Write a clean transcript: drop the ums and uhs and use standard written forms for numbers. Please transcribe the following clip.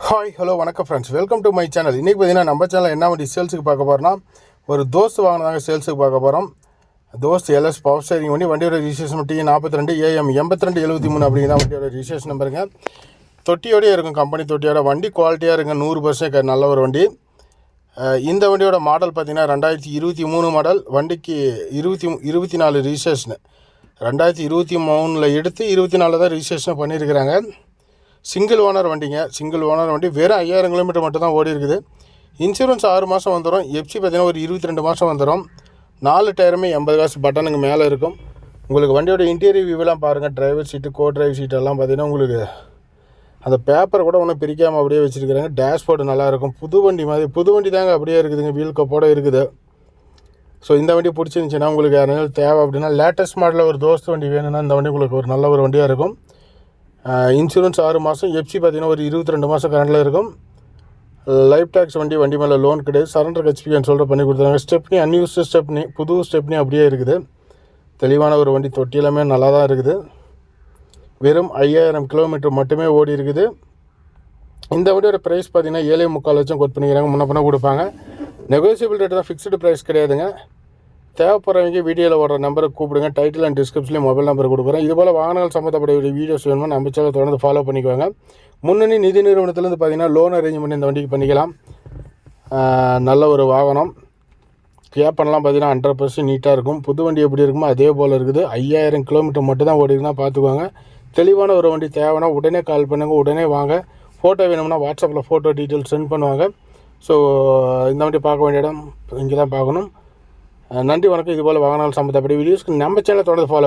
Hi hello வணக்கம் friends, welcome to my channel. இன்றைக்கி பார்த்தீங்கன்னா நம்ம சேனல் என்ன வண்டி சேல்ஸுக்கு பார்க்க போகிறோம்னா, ஒரு தோஸ்த் வாங்கினதாங்க சேல்ஸுக்கு பார்க்க போகிறோம். தோஸ்த் எல்எஸ் பவர் ஸ்டேரிங் வண்டி. வண்டியோட ரிஜிஸ்ட்ரேஷன் T42 AM 8273 அப்படிங்கிற வண்டியோட ரிஜிஸ்ட்ரேஷன் நம்பருங்க. தொட்டியோடய இருக்கும், கம்பெனி தொட்டியோட. வண்டி குவாலிட்டியாக இருக்குங்க, 100% நல்ல ஒரு வண்டி. இந்த வண்டியோட மாடல் பார்த்திங்கன்னா 2023 மாடல். வண்டிக்கு 24 ரிஜிஸ்ட்ரேஷனு. 2023 எடுத்து 24 தான் ரிஜிஸ்ட்ரேஷன் பண்ணியிருக்கிறாங்க. சிங்கிள் ஓனர் வண்டிங்க. சிங்கிள் ஓனர் வண்டி. வெறும் 5000 கிலோமீட்டர் மட்டும் தான் ஓடி இருக்குது. இன்சூரன்ஸ் 6 மாதம் வந்துடும். எஃப்சி பார்த்திங்கன்னா ஒரு 22 மாதம் வந்துடும். 4 டயருமே 80 காசு பட்டனுக்கு மேலே இருக்கும். உங்களுக்கு வண்டியோட இன்டீரியர் வியூவெலாம் பாருங்கள். டிரைவர் சீட்டு, கோ டிரைவ் சீட்டெல்லாம் பார்த்திங்கன்னா உங்களுக்கு அந்த பேப்பர் கூட ஒன்றும் பிரிக்காமல் அப்படியே வச்சுருக்கிறாங்க. டேஷ்போர்டு நல்லாயிருக்கும். புது வண்டி மாதிரி, புது வண்டி தாங்க அப்படியே இருக்குதுங்க. வீல் கப்போடு இருக்குது. ஸோ இந்த வண்டி பிடிச்சிருந்துச்சின்னா உங்களுக்கு யாராவது தேவை அப்படின்னா, லேட்டஸ்ட் மாடலில் ஒரு தோஸ்த் வண்டி வேணும்னா இந்த வண்டி உங்களுக்கு ஒரு நல்ல ஒரு வண்டியாக இருக்கும். இன்சூரன்ஸ் 6 மாதம். எஃப்சி பார்த்திங்கன்னா ஒரு 22 மாதம் கரண்டில் இருக்கும். லைஃப் டேக்ஸ் வண்டி மேலே லோன் கிடையாது. சரண்டர் ஹெச்பின்னு சொல்கிற பண்ணி கொடுத்துருவாங்க. ஸ்டெப்னி அன்யூஸ்டு ஸ்டெப்னி, புது ஸ்டெப்னி அப்படியே இருக்குது. தெளிவான ஒரு வண்டி. தொட்டி எல்லாமே நல்லா தான் இருக்குது. வெறும் 5000 கிலோமீட்டர் மட்டுமே ஓடி இருக்குது. இந்த வண்டியோட ப்ரைஸ் பார்த்திங்கன்னா 7.25 லட்சம் கொட் பண்ணிக்கிறாங்க. முன்ன பண்ண கொடுப்பாங்க. நெகோசியபிள் ரேட்டு தான், ஃபிக்ஸ்டு ப்ரைஸ் கிடையாதுங்க. தேவைப்படுறவங்க வீடியோவில் வர நம்பரை கூப்பிடுங்க. டைட்டில் அண்ட் டிஸ்கிரிப்ஷன்லேயும் மொபைல் நம்பர் கொடுக்குறேன். இதுபோல் வாகனங்கள் சம்மந்தப்பட்ட வீடியோஸ் வேணுமா நம்ம சேனல் தொடர்ந்து ஃபாலோ பண்ணிக்குவாங்க. முன்னணி நிதி நிறுவனத்துலேருந்து பார்த்திங்கன்னா லோன் அரேஞ்ச் பண்ணி இந்த வண்டிக்கு பண்ணிக்கலாம். நல்ல ஒரு வாகனம். கேப்பன்லாம் பார்த்திங்கன்னா 100% நீட்டாக இருக்கும். புது வண்டி எப்படி இருக்குமோ அதே போல் இருக்குது. 5000 கிலோமீட்டர் மட்டும் தான் ஓடிக்குன்னா பார்த்துக்குவாங்க. தெளிவான ஒரு வண்டி தேவைன்னா உடனே கால் பண்ணுங்கள், உடனே வாங்க. ஃபோட்டோ வேணும்னா வாட்ஸ்அப்பில் ஃபோட்டோ டீட்டெயில்ஸ் சென்ட் பண்ணுவாங்க. ஸோ இந்த வண்டி பார்க்க வேண்டிய இடம் இங்கே தான் பார்க்கணும். நன்றி, வணக்கம். இதுபோல் வாகனங்கள் சம்மந்தப்பட்ட வீடியோஸ்க்கு நம்ம சேனலை தொடர்ந்து ஃபாலோ